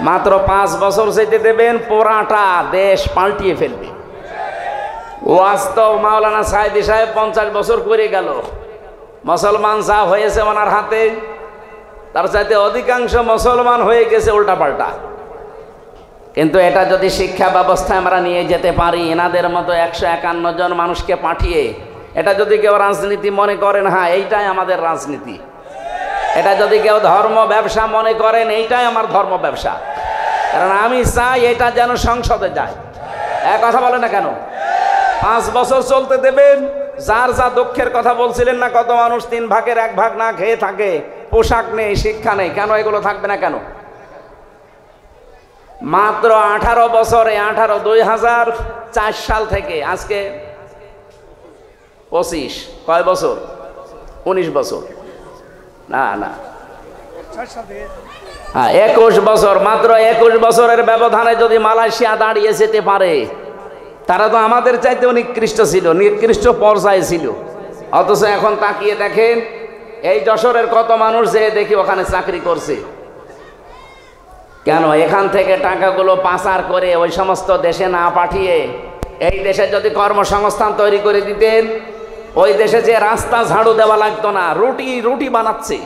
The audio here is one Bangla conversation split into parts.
মাত্র 5 বছর যেতে দেবেন, পুরাটা দেশ পাল্টিয়ে ফেলবে। ওয়াস্তব মাওলানা সাইদি সাহেব 50 বছর করে গেল, মুসলমান যা হয়েছে ওনার হাতে, তার চাইতে অধিকাংশ মুসলমান হয়ে গেছে উল্টাপাল্টা। কিন্তু এটা যদি শিক্ষা ব্যবস্থায় আমরা নিয়ে যেতে পারি, এনাদের মতো 151 জন মানুষকে পাঠিয়ে, এটা যদি কেউ রাজনীতি মনে করেন, হ্যাঁ এইটাই আমাদের রাজনীতি, এটা যদি কেউ ধর্ম ব্যবসা মনে করেন, এইটাই আমার ধর্ম ব্যবসা, কারণ আমি চাই এটা যেন সংসদে যায়। এক কথা বলে না কেন? 5 বছর চলতে দেবেন। যার যা দুঃখের কথা বলছিলেন না, কত মানুষ 3 ভাগের 1 ভাগ না খেয়ে থাকে, পোশাক নেই, শিক্ষা নেই, কেন এগুলো থাকবে না কেন? মাত্র 18 বছরে 2004 সাল থেকে আজকে 25, কয় বছর? 19 বছর না না, হ্যাঁ 21 বছর। মাত্র 21 বছরের ব্যবধানে যদি মালয়েশিয়া দাঁড়িয়ে যেতে পারে, তারা তো আমাদের চাইতেও নিকৃষ্ট ছিল, নিকৃষ্ট পর্যায়ে ছিল। অথচ এখন তাকিয়ে দেখেন, এই যশোরের কত মানুষ যে দেখি ওখানে চাকরি করছে। কেন? এখান থেকে টাকাগুলো পাচার করে ওই সমস্ত দেশে না পাঠিয়ে এই দেশে যদি কর্মসংস্থান তৈরি করে দিতেন, ওই দেশে যে রাস্তা ঝাড়ু দেওয়া লাগতো না, রুটি বানাচ্ছে,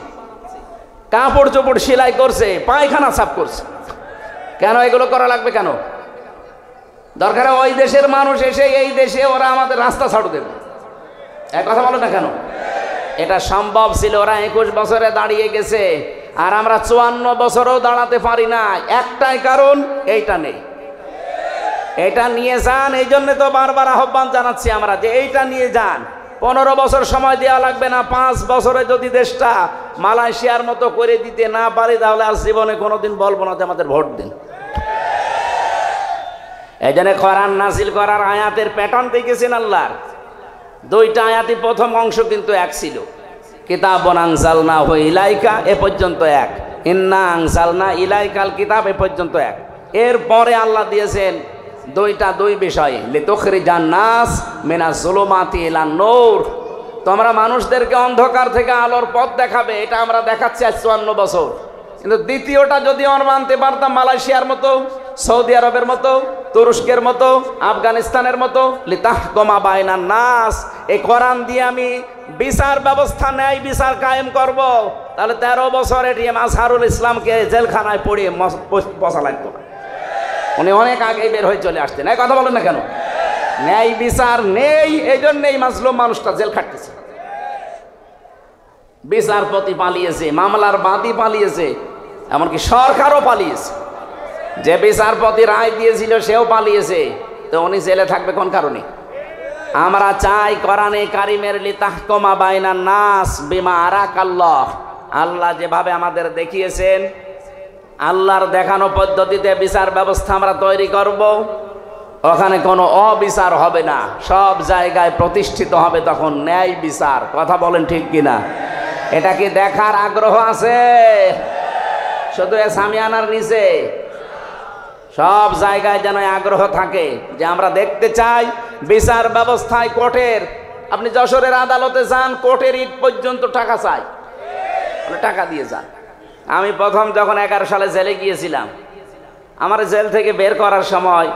কাপড় চোপড় সেলাই করছে, পায়খানা সাফ করছে। কেন এগুলো করা লাগবে? কেন দরকার? ওই দেশের মানুষ এসে এই দেশে ওরা আমাদের রাস্তা ঝাড়ু দেবে। এক কথা বলো না কেন? এটা সম্ভব ছিল, ওরা 21 বছরে দাঁড়িয়ে গেছে, আর আমরা 54 বছরেও দাঁড়াতে পারি না। একটাই কারণ, এইটা নেই। এটা নিয়ে যান, এই জন্য তো বারবার আহ্বান জানাচ্ছি আমরা যে এইটা নিয়ে যান। 15 বছর সময় দেওয়া লাগবে না, 5 বছরে যদি দেশটা মালয়েশিয়ার মতো করে দিতে না পারি, তাহলে আর জীবনে কোনোদিন বলবো না যে আমাদের ভোট দিন। এই জন্য কোরআন নাজিল করার আয়াতের প্যাটার্ন দেখেছেন আল্লাহর। 2টা আয়াতই প্রথম অংশ কিন্তু এক ছিল, কিতাবুন আনজালনাহু ইলাইকা এ পর্যন্ত এক, ইন্না আনজালনা ইলাইকাল কিতাব এ পর্যন্ত এক। এরপরে আল্লাহ দিয়েছেন 2 বিষয়, লিতুখরিজান নাস মিনাজ জুলুমাতি ইলান নূর, তোমরা মানুষদেরকে অন্ধকার থেকে আলোর পথ দেখাবে। এটা আমরা দেখাচ্ছি আজ 54 বছর। কিন্তু দ্বিতীয়টা যদি আমরা মানতে পারতাম, মালয়েশিয়ার মতো, সৌদি আরবের মতো, তুরস্কের মতো, আফগানিস্তানের মতো, লিতাহকুমা বাইনান নাস, এই কোরআন দিয়ে আমি বিচার ব্যবস্থা, ন্যায় বিচার কায়েম করব, তাহলে 13 বছর এটিএম আজহারুল ইসলামকে জেলখানায় পড়িয়ে বসা লাগতো না। উনি অনেক আগে বের হয়ে চলে আসতেন। এই কথা বলেন না কেন? ন্যায় বিচার নেই, এই জন্যই মাজলুম মানুষটা জেল খাটতেছে। বিচারপতি পালিয়েছে, মামলার বাদী পালিয়েছে, এমনকি সরকারও পালিয়েছে। যে বিচারপতি রায় দিয়েছিল সেও পালিয়েছে, তো উনি জেলে থাকবে কোন কারণে? আমরা চাই কোরআনে কারিমের লিতাহকুমা বাইনান নাস বিমা আরাকাল্লাহ, আল্লাহ যেভাবে আমাদের দেখিয়েছেন, আল্লাহর দেখানো পদ্ধতিতে বিচার ব্যবস্থা আমরা তৈরি করব। ওখানে কোনো অবিচার হবে না, সব জায়গায় প্রতিষ্ঠিত হবে তখন ন্যায় বিচার। কথা বলেন ঠিক কিনা? এটা কি দেখার আগ্রহ আছে? শুধু এ সামিয়ানার নিচে সব জায়গায় যেন আগ্রহ থাকে যে আমরা দেখতে চাই বিচার ব্যবস্থায় কোর্টের। আপনি যশোরের আদালতে যান, কোর্টের ইট পর্যন্ত টাকা চাই, টাকা দিয়ে যান। আমি প্রথম যখন 11 সালে জেলে গিয়েছিলাম, আমার জেল থেকে বের করার সময়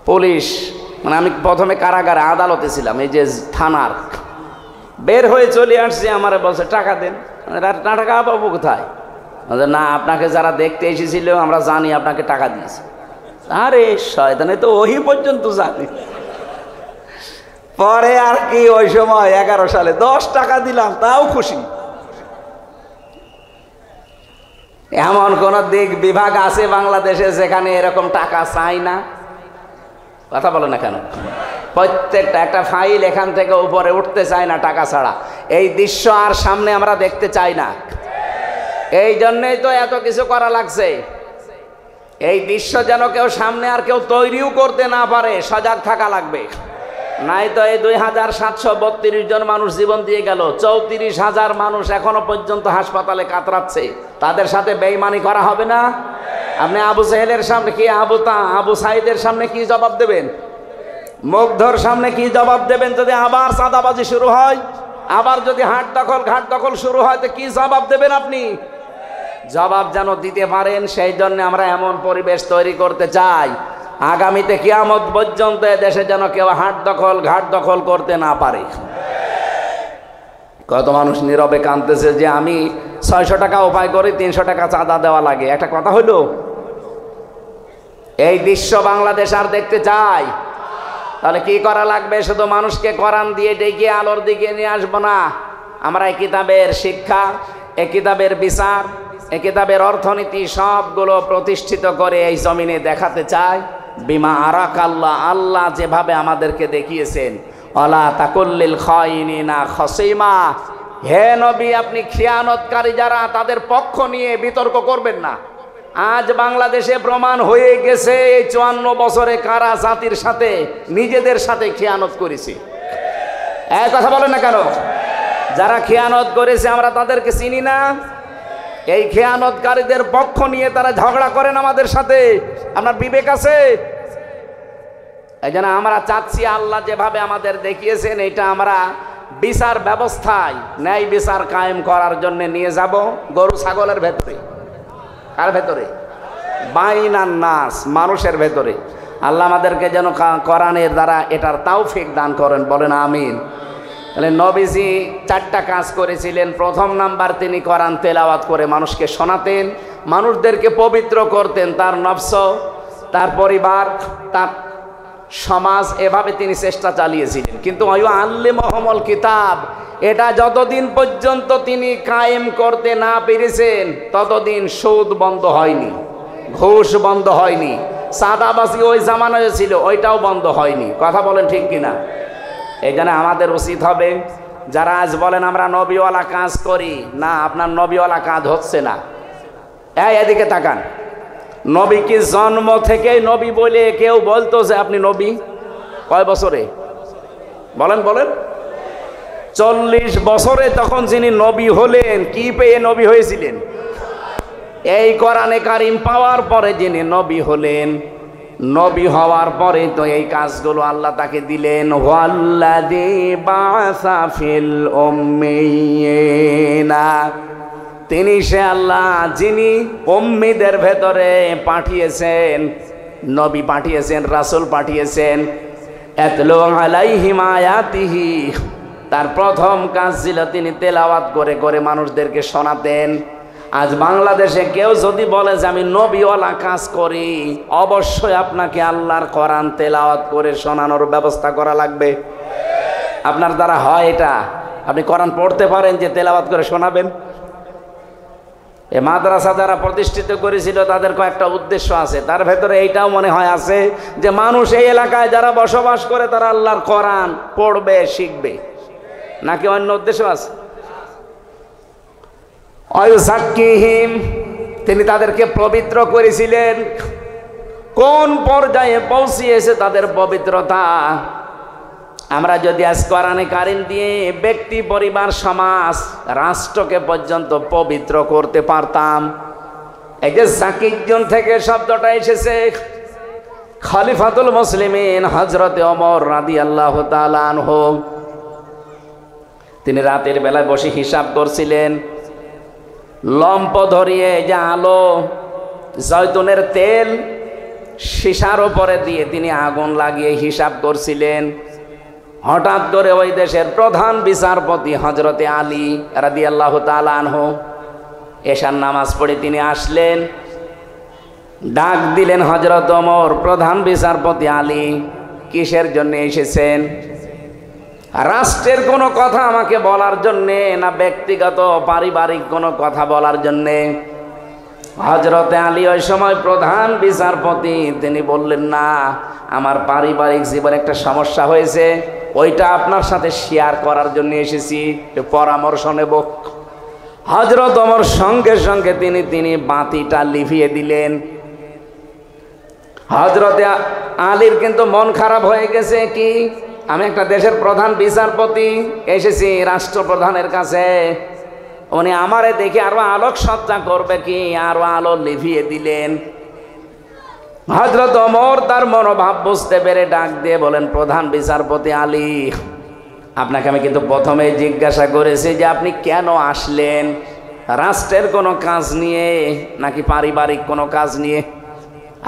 পুলিশ, মানে আমি প্রথমে কারাগারে, আদালতে ছিলাম, এই যে থানার, বের হয়ে চলে আসছি, আমার বলছে টাকা দেন। টাকা পাবো কোথায়? না, আপনাকে যারা দেখতে এসেছিল আমরা জানি আপনাকে টাকা দিয়েছে। আরে শয়তানে তো ওই পর্যন্ত জানি। পরে আর কি, ওই সময় 11 সালে 10 টাকা দিলাম, তাও খুশি। এমন কোন দিক বিভাগ আছে বাংলাদেশে যেখানে এরকম টাকা চাই না? কথা বলে না কেন? প্রত্যেকটা একটা ফাইল এখান থেকে উপরে উঠতে চায় না টাকা ছাড়া। এই দৃশ্য আর সামনে আমরা দেখতে চাই না। এই জন্যই তো এত কিছু করা লাগছে। এই দৃশ্য যেন কেউ সামনে আর কেউ তৈরিও করতে না পারে, সজাগ থাকা লাগবে। নাই তো এই 2732 জন মানুষ জীবন দিয়ে গেল, 34,000 মানুষ এখনো পর্যন্ত হাসপাতালে কাতরাচ্ছে। তাদের সাথে বেঈমানি করা হবে না? আপনি আবু সাহেলের সামনে কি, আবু সাইদের সামনে কি জবাব দেবেন? মুগ্ধর সামনে কি জবাব দেবেন? যদি আবার চাঁদাবাজি শুরু হয়, আবার যদি ঘাট দখল শুরু হয়, তো কি জবাব দেবেন আপনি? জবাব যেন দিতে পারেন, সেই জন্য আমরা এমন পরিবেশ তৈরি করতে চাই আগামীতে কিয়ামত পর্যন্ত দেশে যেন কেউ হাট দখল ঘাট দখল করতে না পারে। কত মানুষ নীরবে কাঁদতেছে যে আমি 600 টাকা উপায় করি, 300 টাকা চাঁদা দেওয়া লাগে। একটা কথা হইলো, এই দৃশ্য বাংলাদেশ আর দেখতে চাই? তাহলে কি করা লাগবে? শুধু মানুষকে কোরআন দিয়ে ডেকে আলোর দিকে নিয়ে আসবো না, আমরা এই কিতাবের শিক্ষা, এই কিতাবের বিচার, এই কিতাবের অর্থনীতি সবগুলো প্রতিষ্ঠিত করে এই জমিনে দেখাতে চাই। বিমা আরাক আল্লাহ, আল্লাহ যেভাবে আমাদেরকে দেখিয়েছেন, অলা তাকুল্লিল খাইনিনা খসিমা, হে নবী আপনি খিয়ানতকারী যারা তাদের পক্ষ নিয়ে বিতর্ক করবেন না। আজ বাংলাদেশে প্রমাণ হয়ে গেছে এই 54 বছরে কারা জাতির সাথে নিজেদের সাথে খিয়ানত করেছে। এক কথা বলেন না কেন? যারা খিয়ানত করেছে আমরা তাদেরকে চিনি না? এই খেয়ানতকারীদের পক্ষ নিয়ে তারা ঝগড়া করেন আমাদের সাথে। আপনার বিবেক আছে? এই জন্য আমরা চাচ্ছি আল্লাহ যেভাবে আমাদের দেখিয়েছেন এটা আমরা বিচার ব্যবস্থায় ন্যায় বিচার কায়েম করার জন্য নিয়ে যাব গরু ছাগলের ভেতরে। কার ভেতরে? বাইনান নাস, মানুষের ভেতরে। আল্লাহ আমাদেরকে যেন কোরআনের দ্বারা এটার তৌফিক দান করেন, বলেন আমিন। তাহলে নবীজি 4টা কাজ করেছিলেন। প্রথম নাম্বার, তিনি কোরআন তেলাওয়াত করে মানুষকে শোনাতেন, মানুষদেরকে পবিত্র করতেন, তার নফস, তার পরিবার, তার সমাজ, এভাবে তিনি চেষ্টা চালিয়েছিলেন। কিন্তু আল্লিমুহুমুল কিতাব, এটা যতদিন পর্যন্ত তিনি কায়েম করতে না পেরেছেন ততদিন সুদ বন্ধ হয়নি, ঘুষ বন্ধ হয়নি, সাদাবাজি ওই জামানায় ছিল ওইটাও বন্ধ হয়নি। কথা বলেন ঠিক কিনা? এই জন্য আমাদের উচিত হবে, যারা আজ বলেন আমরা নবীওয়ালা কাজ করি, না, আপনার নবীওয়ালা কাজ হচ্ছে না। এদিকে তাকান, নবী কি জন্ম থেকেই নবী বলে কেউ বলতো যে আপনি নবী? কয় বছরে বলেন? 40 বছরে তখন যিনি নবী হলেন, কি পেয়ে নবী হয়েছিলেন? এই কোরআনে কারিম পাওয়ার পরে যিনি নবী হলেন, নবী হওয়ার পরে তো এই কাজগুলো আল্লাহ তাকে দিলেন। ওয়াল্লাযী বা'সা ফিল উম্মিয়িনা, তিনি সে আল্লাহ যিনি উম্মিদের ভেতরে পাঠিয়েছেন, নবী পাঠিয়েছেন, রাসূল পাঠিয়েছেন। ইয়াতলু আলাইহিম আয়াতিহি, তার প্রথম কাজ ছিল তিনি তেলাওয়াত করে করে মানুষদেরকে শোনাতেন। আজ বাংলাদেশে কেউ যদি বলে যে আমি নবীওয়ালা কাজ করি, অবশ্যই আপনাকে আল্লাহর কোরআন তেলাওয়াত করে শোনানোর ব্যবস্থা করা লাগবে। আপনার দ্বারা হয় এটা? আপনি কোরআন পড়তে পারেন যে তেলাওয়াত করে শোনাবেন? এই মাদ্রাসা যারা প্রতিষ্ঠিত করেছিল তাদের কয়েকটা উদ্দেশ্য আছে, তার ভেতরে এইটাও মনে হয় আছে যে মানুষ এই এলাকায় যারা বসবাস করে তারা আল্লাহর কোরআন পড়বে, শিখবে, নাকি অন্য উদ্দেশ্য আছে? অয়ুযাক্কিহিম, তিনি তাদেরকে পবিত্র করেছিলেন। কোন পর্যায়ে পৌঁছিয়েছে তাদের পবিত্রতা? আমরা যদি আজ কোরআনে কারিম দিয়ে ব্যক্তি, পরিবার, সমাজ, রাষ্ট্রকে পর্যন্ত পবিত্র করতে পারতাম। এই যে জাকিজন থেকে শব্দটা এসেছে, খলিফাতুল মুসলিমিন হযরতে ওমর রাদিয়াল্লাহু তাআলা আনহু, তিনি রাতের বেলায় বসে হিসাব করছিলেন। লম্প ধরিয়ে যে আলো, জয়তুনের তেল সীসার উপরে দিয়ে তিনি আগুন লাগিয়ে হিসাব করছিলেন। হঠাৎ করে ওই দেশের প্রধান বিচারপতি হযরতে আলী রাদিয়াল্লাহু তাআলা আনহু এশার নামাজ পড়ে তিনি আসলেন, ডাক দিলেন, হযরত ওমর, প্রধান বিচারপতি আলী, কিসের জন্য এসেছেন? রাষ্ট্রের কোনো কথা আমাকে বলার জন্যে, না ব্যক্তিগত পারিবারিক কোনো কথা বলার জন্যে? হযরতে আলী ওই সময় প্রধান বিচারপতি, তিনি বললেন, না, আমার পারিবারিক জীবনে একটা সমস্যা হয়েছে, ওইটা আপনার সাথে শেয়ার করার জন্য এসেছি, পরামর্শ নেব। হযরত ওমর সঙ্গে সঙ্গে তিনি বাতিটা লিভিয়ে দিলেন। হযরতে আলীর কিন্তু মন খারাপ হয়ে গেছে, কি আমি একটা দেশের প্রধান বিচারপতি এসেছি রাষ্ট্রপ্রধানের কাছে, উনি আমারে দেখে আরো আলোক সজ্জা করবে কি, আরো আলো লিভিয়ে দিলেন। হযরত ওমর তার মনোভাব বুঝতে পেরে ডাক দিয়ে বলেন, প্রধান বিচারপতি আলী, আপনাকে আমি কিন্তু প্রথমে জিজ্ঞাসা করেছি যে আপনি কেন আসলেন, রাষ্ট্রের কোনো কাজ নিয়ে নাকি পারিবারিক কোনো কাজ নিয়ে?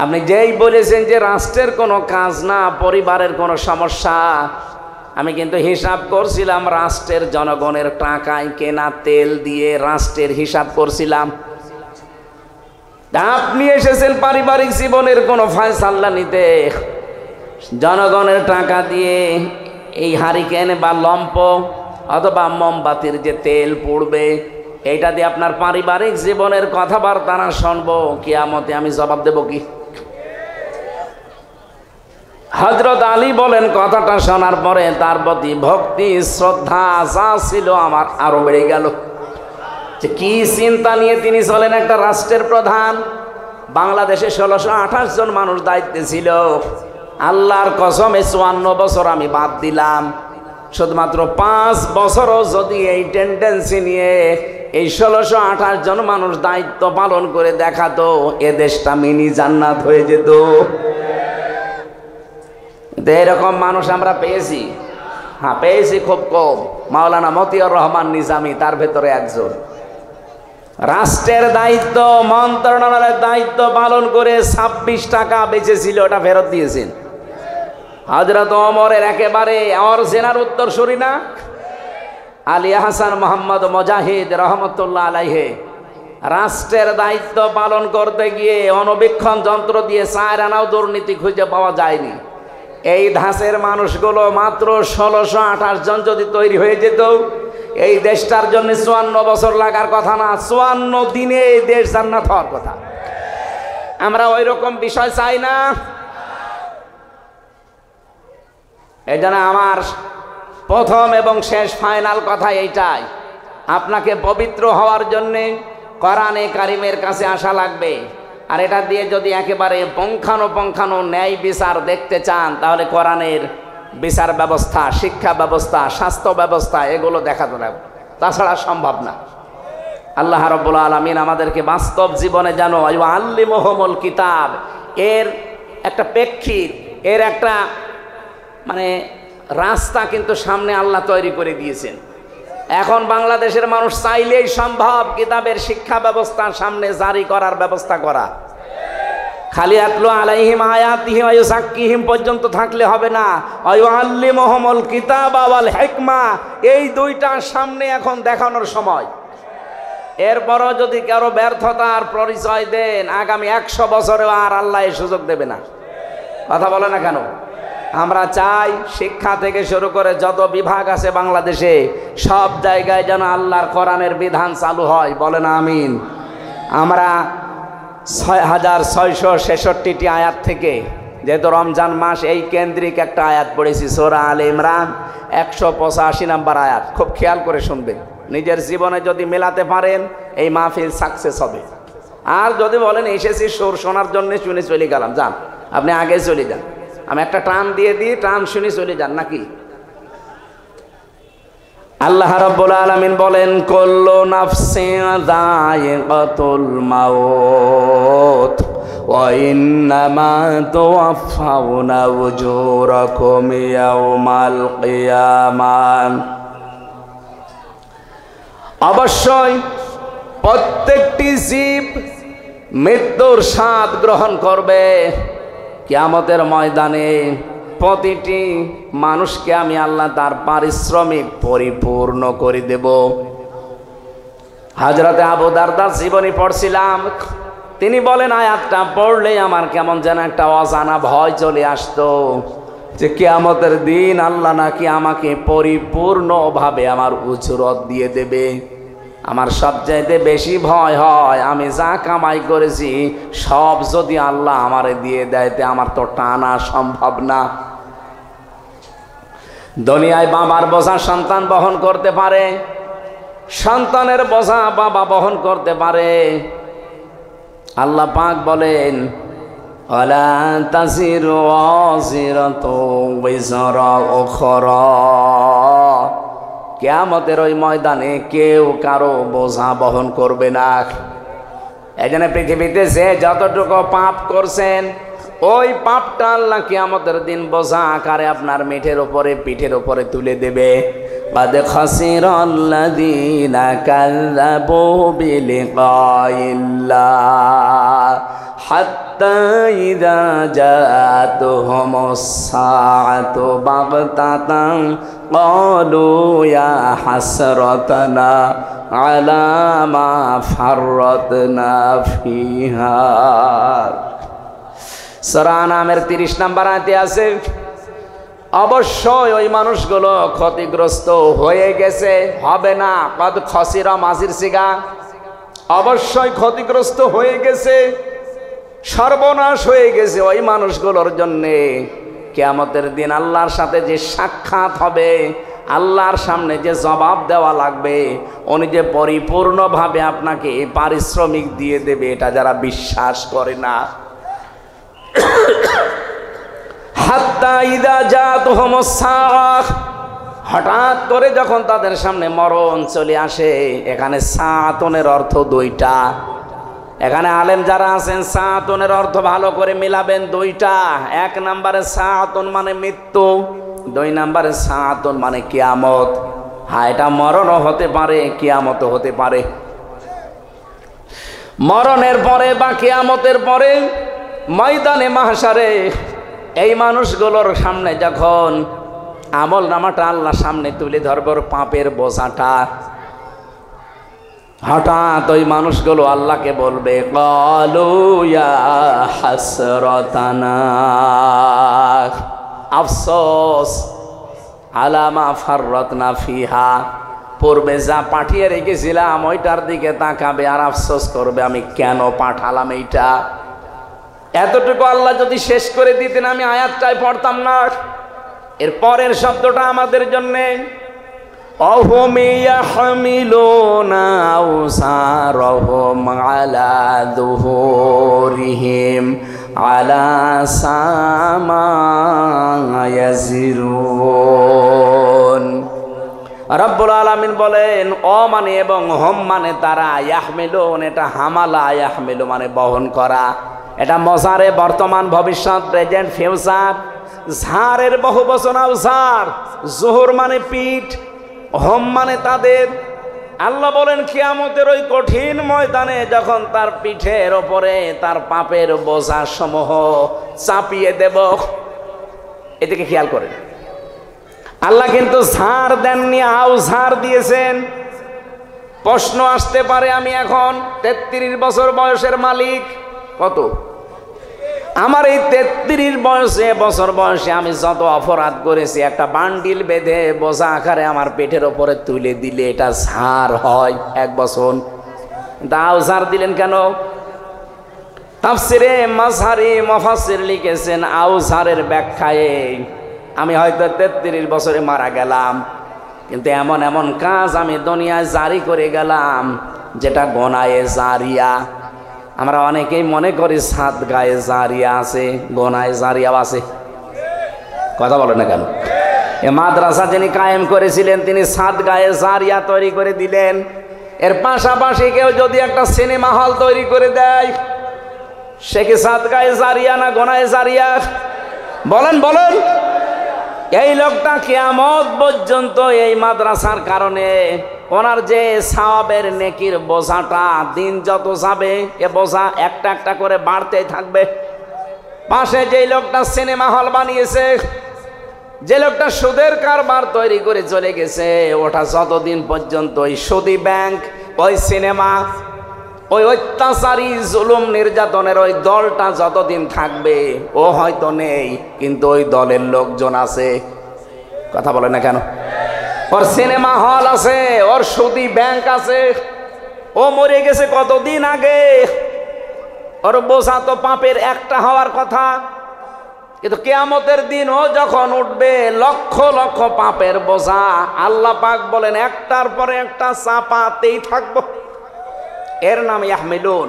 আপনি যেই বলেছেন যে রাষ্ট্রের কোনো কাজ না, পরিবারের কোনো সমস্যা, আমি কিন্তু হিসাব করছিলাম রাষ্ট্রের জনগণের টাকায় কেনা তেল দিয়ে রাষ্ট্রের হিসাব করছিলাম। আপনি এসেছেন পারিবারিক জীবনের কোনো ফয়সালা নিতে, জনগণের টাকা দিয়ে এই হারিকেন বা লম্প অথবা মোমবাতির যে তেল পুড়বে এইটা দিয়ে আপনার পারিবারিক জীবনের কথাবার্তা না শুনবো, কিয়ামতে আমি জবাব দেব কি? হযরত আলী বলেন, কথাটা শোনার পরে তার প্রতি ভক্তি শ্রদ্ধা যা ছিল আমার আরো বেড়ে গেল। যে কি চিন্তা নিয়ে তিনি চলেন, একটা রাষ্ট্রের প্রধান। বাংলাদেশে 1628 জন মানুষ দায়িত্বে ছিল। আল্লাহর কসমে 54 বছর আমি বাদ দিলাম, শুধুমাত্র 5 বছরও যদি এই টেন্ডেন্সি নিয়ে এই 1628 জন মানুষ দায়িত্ব পালন করে দেখাতো, এ দেশটা মিনি জান্নাত হয়ে যেত। এরকম মানুষ আমরা পেয়েছি, হ্যাঁ পেয়েছি খুব কম। মাওলানা মতিউর রহমান নিজামী তার ভেতরে একজন। রাষ্ট্রের দায়িত্ব, মন্ত্রণালয়ের দায়িত্ব পালন করে 26 টাকা বেঁচেছিল, ওটা ফেরত দিয়েছেন। হযরত ওমরের একেবারে অরিজিনাল উত্তরসূরি না, আলী হাসান মোহাম্মদ মুজাহিদ রহমতুল্লাহ আলাইহি, রাষ্ট্রের দায়িত্ব পালন করতে গিয়ে অণুবীক্ষণ যন্ত্র দিয়ে 4 আনাও দুর্নীতি খুঁজে পাওয়া যায়নি। এই ধাঁচের মানুষগুলো মাত্র 1628 জন যদি তৈরি হয়ে যেত, এই দেশটার জন্য 54 বছর লাগার কথা না, 54 দিনে এই দেশ জান্নাত হওয়ার কথা। আমরা ওই রকম বিষয় চাই না। এই জন্য আমার প্রথম এবং শেষ ফাইনাল কথা এইটাই, আপনাকে পবিত্র হওয়ার জন্যে কোরআনে কারিমের কাছে আসা লাগবে। আর এটা দিয়ে যদি একেবারে পুঙ্খানুপুঙ্খানু ন্যায় বিচার দেখতে চান, তাহলে কোরআনের বিচার ব্যবস্থা, শিক্ষা ব্যবস্থা, স্বাস্থ্য ব্যবস্থা এগুলো দেখাতে লাগবে, তাছাড়া সম্ভব না। আল্লাহ রাব্বুল আলামিন আমাদেরকে বাস্তব জীবনে যেন আল্লিমুহুমুল কিতাব এর একটা প্রেক্ষিত, এর একটা মানে রাস্তা কিন্তু সামনে আল্লাহ তৈরি করে দিয়েছেন। এখন বাংলাদেশের মানুষ চাইলেই সম্ভব কিতাবের শিক্ষা ব্যবস্থা সামনে জারি করার ব্যবস্থা করা। খালি আতলু আলাইহিম আয়াতিহি ওয়া ইউযাক্কিহিম পর্যন্ত থাকলে হবে না, ওয়া ইউআল্লিমুহুমুল কিতাবা ওয়াল হিকমা, এই দুইটা সামনে এখন দেখানোর সময়। এরপরও যদি কারো ব্যর্থতার পরিচয় দেন, আগামী 100 বছরেও আর আল্লাহ এই সুযোগ দেবে না। কথা বলে না কেন? আমরা চাই শিক্ষা থেকে শুরু করে যত বিভাগ আছে বাংলাদেশে, সব জায়গায় যেন আল্লাহর কোরআনের বিধান চালু হয়। বলেন আমিন। আমরা 6666টি আয়াত থেকে, যেহেতু রমজান মাস, এই কেন্দ্রিক একটা আয়াত পড়েছি, সূরা আলে ইমরান 185 নম্বর আয়াত। খুব খেয়াল করে শুনবেন, নিজের জীবনে যদি মেলাতে পারেন এই মাহফিল সাকসেস হবে। আর যদি বলেন এসেছি সুর শোনার জন্য শুনে চলে গেলাম, যান, আপনি আগে চলে যান, আমি একটা টান দিয়ে দিই, টান শুনে চলে যান নাকি? আল্লাহ রাব্বুল আলামিন বলেন, কুল্লু নাফসিন যায়িকাতুল মাউত ওয়া ইন্নামা তুওয়াফাউনা উজুরাকুম ইয়াওমাল কিয়ামাহ। অবশ্যই প্রত্যেকটি জীব মৃত্যুর স্বাদ গ্রহণ করবে। কিয়ামতের ময়দানে প্রতিটি মানুষকে আমি আল্লাহ তার পারিশ্রমিক পরিপূর্ণ করে দেব। হযরতে আবু দারদার জীবনী পড়ছিলাম, তিনি বলেন আয়াতটা পড়লে আমার কেমন যেন একটা অজানা ভয় চলে আসতো, যে কিয়ামতের দিন আল্লাহ নাকি আমাকে পরিপূর্ণভাবে আমার উজরত দিয়ে দেবে। আমার সবচাইতে বেশি ভয় হয় আমি যা কামাই করেছি সব যদি আল্লাহ আমারে দিয়ে দেয়, তে আমার তো টানা সম্ভব না। দুনিয়ায় বাবার বোঝা সন্তান বহন করতে পারে, সন্তানের বোঝা বাবা বহন করতে পারে। আল্লাহ পাক বলেন, ওয়ালা তাজিরু ওয়াজিরাতুন বিজরা উখরা, কিয়ামতের ওই ময়দানে কেউ কারো বোঝা বহন করবে না। এই জন্য পৃথিবীতে যে যতটুকু পাপ করছেন, ওই পাপটা আল্লাহ কিয়ামতের দিন বোঝা আকারে আপনার পিঠের উপরে তুলে দেবে। قد خسر الذين كذبوا بلقاء الله حتى إذا جاءتهم الساعة بغتة قالوا يا حسرتنا على ما فرطنا فيها। সূরা আনামের 30 নম্বর আয়াতে আছে, অবশ্যই ওই মানুষগুলো ক্ষতিগ্রস্ত হয়ে গেছে, হবে না, কদ খসিরা মাজির সিগা, অবশ্যই ক্ষতিগ্রস্ত হয়ে গেছে, সর্বনাশ হয়ে গেছে ওই মানুষগুলোর জন্যে। কিয়ামতের দিন আল্লাহর সাথে যে সাক্ষাৎ হবে, আল্লাহর সামনে যে জবাব দেওয়া লাগবে, উনি যে পরিপূর্ণভাবে আপনাকে পারিশ্রমিক দিয়ে দেবে, এটা যারা বিশ্বাস করে না। হাত্তা ইদা জাতুহুমুস সাআহ, হঠাৎ করে যখন তাদের সামনে মরণ চলে আসে। এখানে সাআতুনের অর্থ দুইটা। এখানে আলেম যারা আছেন সাআতুনের অর্থ ভালো করে মিলাবেন দুইটা। এক নম্বরে সাআতুন মানে মৃত্যু, দুই নম্বরে সাআতুন মানে কিয়ামত। হ্যাঁ, এটা মরণও হতে পারে, কিয়ামতও হতে পারে। মরণের পরে বা কিয়ামতের পরে ময়দানে মাহশারে এই মানুষগুলোর সামনে যখন আমল নামাটা আল্লাহ সামনে তুলে ধরবে, পাপের বোঝাটা, হঠাৎ ওই মানুষগুলো আল্লাহকে বলবে, ক্বালু ইয়া হাসরাতানা, আফসোস, আলা মা ফাররাতনা ফিহা, পূর্বে যা পাঠিয়ে রেখেছিলাম ওইটার দিকে তাকাবে আর আফসোস করবে, আমি কেন পাঠালাম এইটা। এতটুকু আল্লাহ যদি শেষ করে দিতেন আমি আয়াতটাই পড়তাম না। এর পরের শব্দটা আমাদের জন্যে, অহুম ইয়াহমিলুনা আওসারহুম আলা যুহুরিহিম আলা সামা ইয়াজিরুন। রব্বুল আলামিন বলেন, অ মানে এবং হম মানে তারা, ইয়াহমিলুন এটা হামালা, ইয়াহমিলু মানে বহন করা। এটা মজারে বর্তমান, ভবিষ্যৎ, প্রেজেন্ট, ফিউচার। ঝাড়ের বহু বচন আওসার, জোহর মানে পিঠ, হোম মানে তাদের। আল্লাহ বলেন কিয়ামতের ওই কঠিন ময়দানে যখন তার পিঠের ওপরে তার পাপের বোঝা সমূহ চাপিয়ে দেব, এদিকে খেয়াল করেন। আল্লাহ কিন্তু ঝাড় দেননি, আওসার দিয়েছেন। প্রশ্ন আসতে পারে, আমি এখন 33 বছর বয়সের মালিক। কত? আমার এই 33 বছর বয়সে আমি যত অপরাধ করেছি, একটা বান্ডিল বেঁধে বোঝা আকারে আমার পেটের ওপরে তুলে দিলে এটা ঝাড় হয় 1 বছর। দাও ঝাড় দিলেন কেন? তাফসিরে মাযহারি মুফাসসির লিখেছেন, আওঝারের ব্যাখ্যায় আমি হয়তো 33 বছরে মারা গেলাম, কিন্তু এমন এমন কাজ আমি দুনিয়ায় জারি করে গেলাম যেটা গোনায়ে জারিয়া। আমরা অনেকেই মনে করি সাদগায়ে জারিয়া আছে, গোনায়ে জারিয়াও আছে। কথা বলে না কেন? এ মাদ্রাসা যিনি কায়েম করেছিলেন তিনি সাদগায়ে জারিয়া তৈরি করে দিলেন। এর পাশাপাশি কেউ যদি একটা সিনেমা হল তৈরি করে দেয়, সে কি সাদগায়ে জারিয়া না গোনায়ে জারিয়া? বলেন বলেন। এই লোকটা কিয়ামত পর্যন্ত এই মাদ্রাসার কারণে ওনার যে সওয়াবের নেকির বোঝাটা দিন যত যাবে এ বোঝা একটা একটা করে বাড়তেই থাকবে। পাশে যে লোকটা সিনেমা হল বানিয়েছে, যে লোকটা সুদের কারবার তৈরি করে চলে গেছে, ওটা যতদিন পর্যন্ত ওই সুদী ব্যাংক, ওই সিনেমা, ওই অত্যাচারী জুলুম নির্যাতনের ওই দলটা যতদিন থাকবে, ও হয়তো নেই কিন্তু ওই দলের লোকজন আছে। কথা বলে না কেন? ওর সিনেমা হল আছে, ওর সুদী ব্যাংক আছে। ও মরে গেছে কতদিন আগে, ওর বোঝা তো পাপের একটা হওয়ার কথা, কিন্তু কিয়ামতের দিন ও যখন উঠবে লক্ষ লক্ষ পাপের বোঝা, আল্লাহ পাক বলেন একটার পরে একটা চাপাতেই থাকবো। এর নাম ইয়াহমিলুন।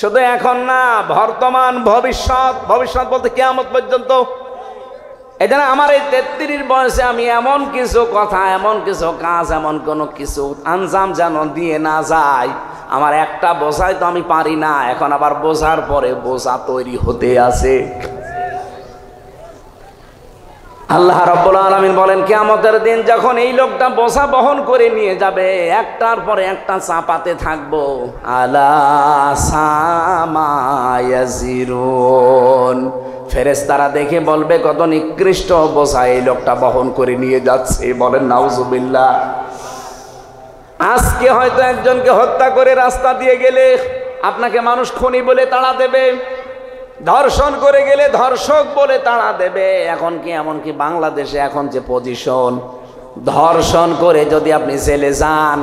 শুধু এখন না, বর্তমান, ভবিষ্যৎ। ভবিষ্যৎ বলতে কিয়ামত পর্যন্ত। এই জন্য আমার এই 33 বয়সে আমি এমন কিছু কথা, এমন কিছু কাজ, এমন কোনো কিছু আঞ্জাম যেন দিয়ে না যায়। আমার একটা বোঝাই তো আমি পারি না, এখন আবার বোঝার পরে বোঝা তৈরি হতে আছে। আল্লাহ রাব্বুল আলামিন বলেন কিয়ামতের দিন যখন এই লোকটা বোঝা বহন করে নিয়ে যাবে, একটার পরে একটা চাপাতে থাকবো, আলা সামা ইয়াজিরুন, ফেরেশতারা দেখে বলবে কত নিকৃষ্ট বোঝা এই লোকটা বহন করে নিয়ে যাচ্ছে। বলেন নাউজুবিল্লাহ। আজকে হয়তো একজনকে হত্যা করে রাস্তা দিয়ে গেলে আপনাকে মানুষ খুনি বলে তাড়া দেবে, ধর্ষণ করে গেলে ধর্ষক বলে তাড়া দেবে। এখন কি এমনকি বাংলাদেশে এখন যে পজিশন, ধর্ষণ করে যদি আপনি জেলে যান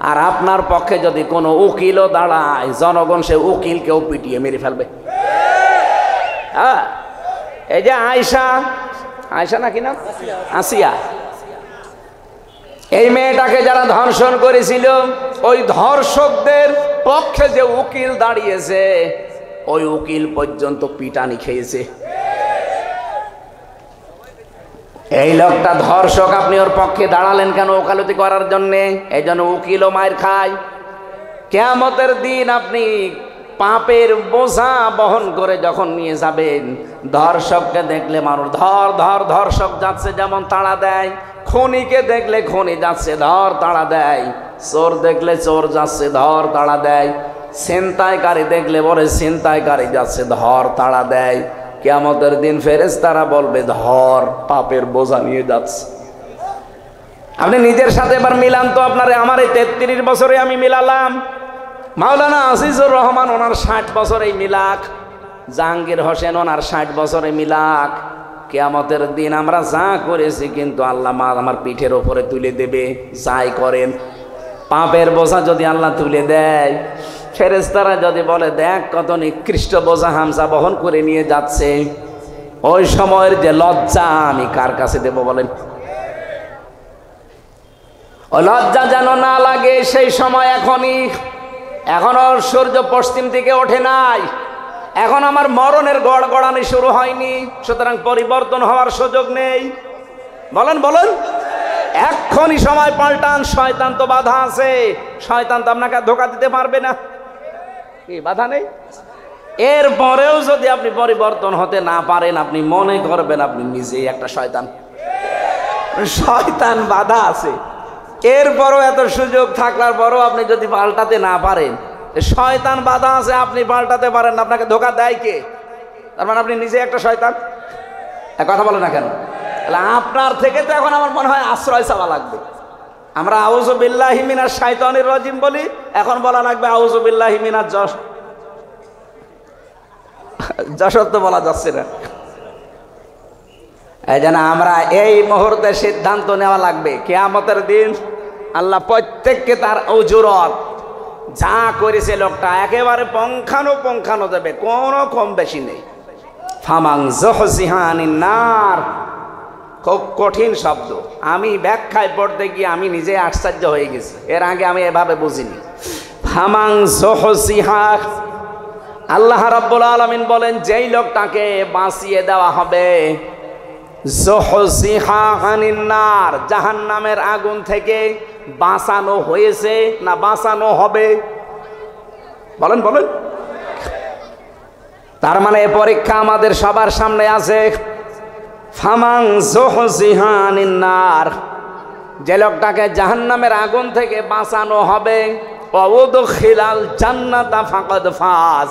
আর আপনার পক্ষে যদি কোনো উকিলও দাঁড়ায়, জনগণ সে উকিলকেও পিটিয়ে মেরে ফেলবে। হ্যাঁ, এই যে আয়শা নাকি না, আসিয়া, এই মেয়েটাকে যারা ধর্ষণ করেছিল, ওই ধর্ষকদের পক্ষে যে উকিল দাঁড়িয়েছে, ওই উকিল পর্যন্ত পিটানি খেয়েছে। এই লোকটা ধর্ষক, আপনি ওর পক্ষে দাঁড়ালেন কেন? ওকালতি করার জন্যে। এই জন্য উকিলও মায়ের খায়। কিয়ামতের দিন আপনি পাপের বোঝা বহন করে যখন নিয়ে যাবেন, ধর্ষককে দেখলে মানুষ ধর ধর, ধর্ষক যাচ্ছে যেমন তাড়া দেয়, খুনিকে দেখলে খুনি যাচ্ছে ধর তাড়া দেয়, চোর দেখলে চোর যাচ্ছে ধর তাড়া দেয়, ছিনতাইকারী দেখলে বলে ছিনতাইকারী যাচ্ছে ধর তাড়া দেয়। কিয়ামতের দিন ফেরেশতারা বলবে ধর, পাপের বোঝা নিয়ে যাচ্ছে। আপনি নিজের সাথে এবার মিলান তো, আপনার আমার এই 33 বছরে আমি মিলালাম, মাওলানা আজিজুর রহমান ওনার 60 বছরে মিলাক, জাহাঙ্গীর হোসেন ওনার 60 বছরে মিলাক। কিয়ামতের দিন আমরা যা করেছি কিন্তু আল্লাহ আমার পিঠের ওপরে তুলে দেবে। যাই করেন, পাপের বোঝা যদি আল্লাহ তুলে দেয়, ফেরেশতারা যদি বলে দেখ কত নিকৃষ্ট বোঝা হামজা বহন করে নিয়ে যাচ্ছে, ওই সময়ের যে লজ্জা আমি কার কাছে দেব বলেন? ও লজ্জা যেন না লাগে সেই সময় এখনই। এখনো সূর্য পশ্চিম দিকে ওঠে নাই, এখন আমার মরণের গড়গড়ানি শুরু হয়নি, সুতরাং পরিবর্তন হওয়ার সুযোগ নেই। বলেন বলেন, এক্ষুনি সময় পাল্টান। শয়তান তো বাধা আছে, শয়তান তো আপনাকে ধোঁকা দিতে পারবে না, কি বাধা নেই। এরপরেও যদি আপনি পরিবর্তন হতে না পারেন, আপনি মনে করবেন আপনি নিজেই একটা শয়তান। শয়তান বাধা আছে, এরপরও এত সুযোগ থাকার পরও আপনি যদি পাল্টাতে না পারেন, শয়তান বাধা আছে, আপনি পাল্টাতে পারেন না, আপনাকে ধোঁকা দেয় কে? তার মানে আপনি নিজে একটা শয়তান। কথা বলে না কেন? তাহলে আপনার থেকে তো এখন আমার মনে হয় আশ্রয় চাওয়া লাগবে। আমরা আউযু বিল্লাহি মিনাশ শাইতানির রাজিম বলি, এখন বলা লাগবে আউযু বিল্লাহি মিনাজ যশোর তো বলা যাচ্ছে না। এই জন্য আমরা এই মুহূর্তে সিদ্ধান্ত নেওয়া লাগবে, কিয়ামতের দিন আল্লাহ প্রত্যেককে তার উজুরত যা করেছে লোকটা একেবারে পঙ্খানো দেবে, কোনো কম বেশি নেই। ফামান যুহজিহা আনিন নার, খুব কঠিন শব্দ, আমি ব্যাখ্যায় পড়তে গিয়ে আমি নিজে আশ্চর্য হয়ে গেছি, এর আগে আমি এভাবে বুঝিনি। ফামান যুহজিহা, আল্লাহ রাব্বুল আলামিন বলেন যেই লোকটাকে বাঁচিয়ে দেওয়া হবে, যুহজিহা আনিন নার, জাহান্নামের আগুন থেকে বাঁচানো হয়েছে না বাঁচানো হবে? বলেন বলেন। তার মানে পরীক্ষা আমাদের সবার সামনে আছে। ফামান যুহজিহা আনিন নার, যে লোকটাকে জাহান্নামের আগুন থেকে বাঁচানো হবে, ওয়াউদখিলাল জান্নাতা ফাকাদ ফাজ,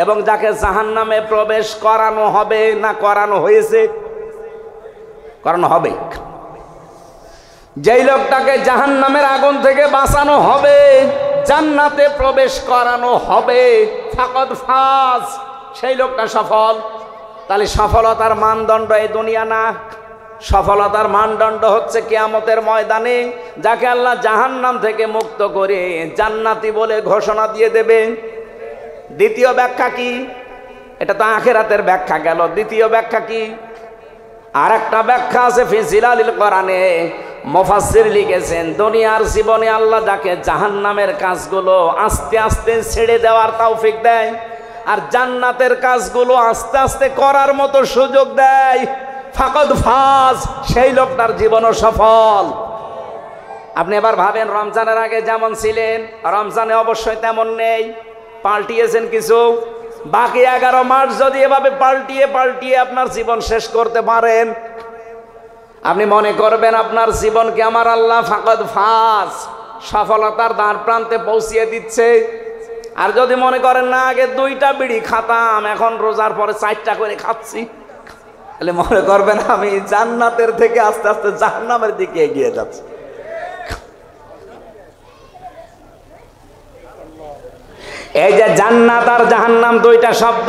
এবং যাকে জাহান্নামে প্রবেশ করানো হবে না করানো হয়েছে? করানো হবে। যেই লোকটাকে জাহান্নামের আগুন থেকে বাঁচানো হবে, জান্নাতে প্রবেশ করানো হবে, ফাকাদ ফাজ, সেই লোকটা সফল। তাহলে সফলতার মানদণ্ড এই দুনিয়া না, সফলতার মানদণ্ড হচ্ছে কিয়ামতের ময়দানে যাকে আল্লাহ জাহান্নাম থেকে মুক্ত করে জান্নাতি বলে ঘোষণা দিয়ে দেবে। দ্বিতীয় ব্যাখ্যা কি? এটা তো আখিরাতের ব্যাখ্যা গেল, দ্বিতীয় ব্যাখ্যা কি? আর একটা ব্যাখ্যা আছে ফি জিলালিল কোরআনে, মুফাসসির লিখেছেন দুনিয়ার জীবনে আল্লাহ যাকে জাহান্নামের কাজগুলো আস্তে আস্তে ছেড়ে দেওয়ার তৌফিক দেয় আর জান্নাতের কাজগুলো আস্তে আস্তে করার মতো সুযোগ দেয়, ফাকাদ ফাজ, সেই লোকটার জীবনও সফল। আপনি এবার ভাবেন, রমজানের আগে যেমন ছিলেন রমজানে অবশ্যই তেমন নেই, পাল্টিয়েছেন কিছু। বাকি 11 মাস যদি এভাবে পাল্টিয়ে আপনার জীবন শেষ করতে পারেন, আপনি মনে করবেন আপনার জীবনকে আমার আল্লাহ ফাকাদ ফাজ সফলতার দ্বার প্রান্তে পৌঁছিয়ে দিচ্ছে। আর যদি মনে করেন না আগে 2টা বিড়ি খাতাম, এখন রোজার পরে 4টা করে খাচ্ছি, তাহলে মনে করবেন আমি জান্নাতের থেকে আস্তে আস্তে জাহান্নামের দিকে এগিয়ে যাচ্ছি। এই যে জান্নাত আর জাহান্নাম 2টা শব্দ,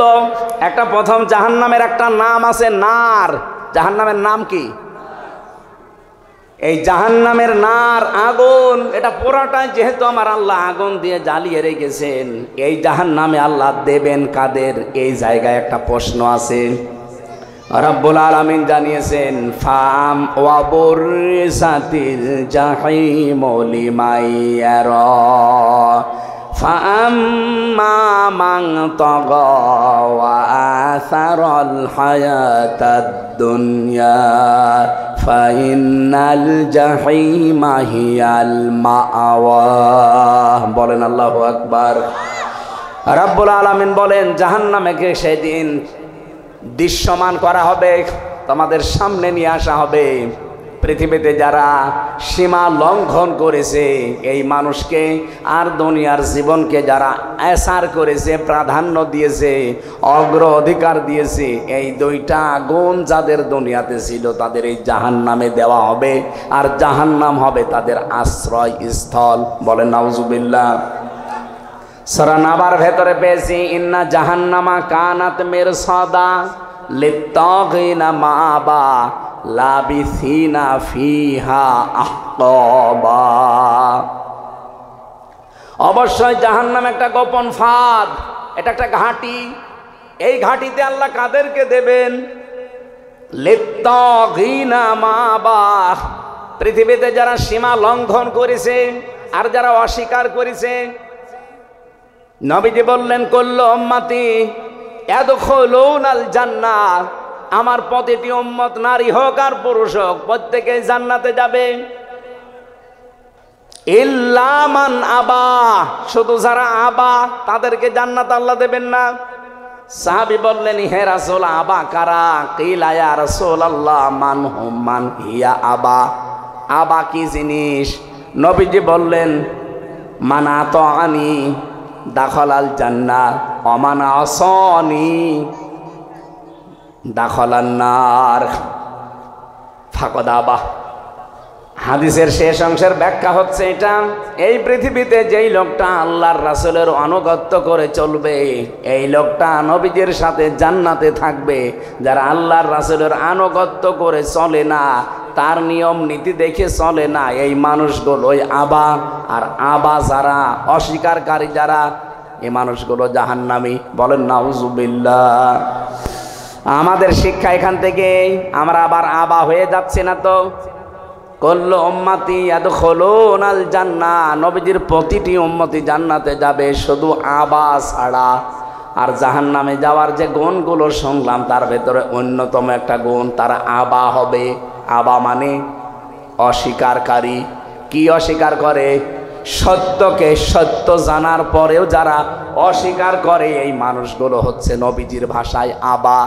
একটা প্রথম জাহান্নামের একটা নাম আছে নার। জাহান্নামের নাম কি? এই জাহান্নামের নার, আগুন, এটা পুরাটাই যেহেতু আমার আল্লাহ আগুন দিয়ে জ্বালিয়ে রেখেছেন, এই জাহান্নামে আল্লাহ দেবেন কাদের? এই জায়গায় একটা প্রশ্ন আছে। রব্বুল আলামিন জানিয়েছেন ফাম ওয়া বুরসাতিল জাহিম লিমাইয়ারা ফাআম্মা মান তাগা ওয়া আসারাল হায়াতাদ দুনিয়া ফাইনাল জাহিমা হিয়াল মাআওয়া। বলেন আল্লাহু আকবার। রব্বুল আলামিন বলেন জাহান্নামকে সেদিন দৃশ্যমান করা হবে, তোমাদের সামনে নিয়ে আসা হবে। পৃথিবীতে যারা সীমা লঙ্ঘন করেছে এই মানুষকে, আর দুনিয়ার জীবনকে যারা এসার করেছে, প্রাধান্য দিয়েছে, অগ্র অধিকার দিয়েছে, এই 2টা গুণ যাদের দুনিয়াতে ছিল তাদের এই জাহান্নামে দেওয়া হবে, আর জাহান্নাম হবে তাদের আশ্রয় স্থল। বলেন নাউজুবিল্লাহ। সূরা নাবার ভেতরে পেয়েছি ইন্না জাহান্নামা কানাত মিরসাদা লিত্তাগিনা মাআবা লাবিসিনা ফিহা আহকাবা। অবশ্যই জাহান্নাম একটা গোপন ফাঁদ, এটা একটা ঘাঁটি। এই ঘাঁটিতে আল্লাহ কাদেরকে দেবেন? লিত্তাগিনা মাআবা, পৃথিবীতে যারা সীমা লঙ্ঘন করেছে আর যারা অস্বীকার করেছে। নবীজি বললেন কুল্লু উম্মতি ইয়াদখুলুনাল জান্নাহ, আমার প্রতিটি উম্মত নারী হোক আর পুরুষ হোক প্রত্যেকেই জান্নাতে যাবে। ইল্লা মান আবা, শুধু যারা আবা তাদেরকে জান্নাত আল্লাহ দেবেন না। সাহাবী বললেন হে রাসূল আবা কারা? কিলা ইয়া রাসূলুল্লাহ মান হুম মান হিয়া আবা। আবা কি জিনিস? নবীজি বললেন মান আতাআনি দাখালাল জান্নাহ ওয়া মান আসানি দাখালান নার ফাকাদ আবা। হাদিসের শেষ অংশের ব্যাখ্যা হচ্ছে এটা, এই পৃথিবীতে যেই লোকটা আল্লাহর রাসূলের আনুগত্য করে চলবে, এই লোকটা নবীজির সাথে জান্নাতে থাকবে। যারা আল্লাহর রাসূলের আনুগত্য করে চলে না, তার নিয়ম নীতি দেখে চলে না, এই মানুষগুলোই আবা। আর আবা যারা, অস্বীকারী যারা, এই মানুষগুলো জাহান্নামী। বলেন নাউজুবিল্লাহ। আমাদের শিক্ষা এখান থেকে আমরা আবার আবা হয়ে যাচ্ছে না তো। কুল্লু উম্মতি ইয়াদখুলুনাল জান্নাহ, নবীজির প্রতিটি উম্মতি জান্নাতে যাবে, শুধু আবা ছাড়া। আর জাহান্নামে যাওয়ার যে গুণগুলো শুনলাম তার ভেতরে অন্যতম একটা গুণ, তারা আবা হবে। আবা মানে অস্বীকারী। কি অস্বীকার করে? সত্যকে সত্য জানার পরেও যারা অস্বীকার করে, এই মানুষগুলো হচ্ছে নবীজির ভাষায় আবা।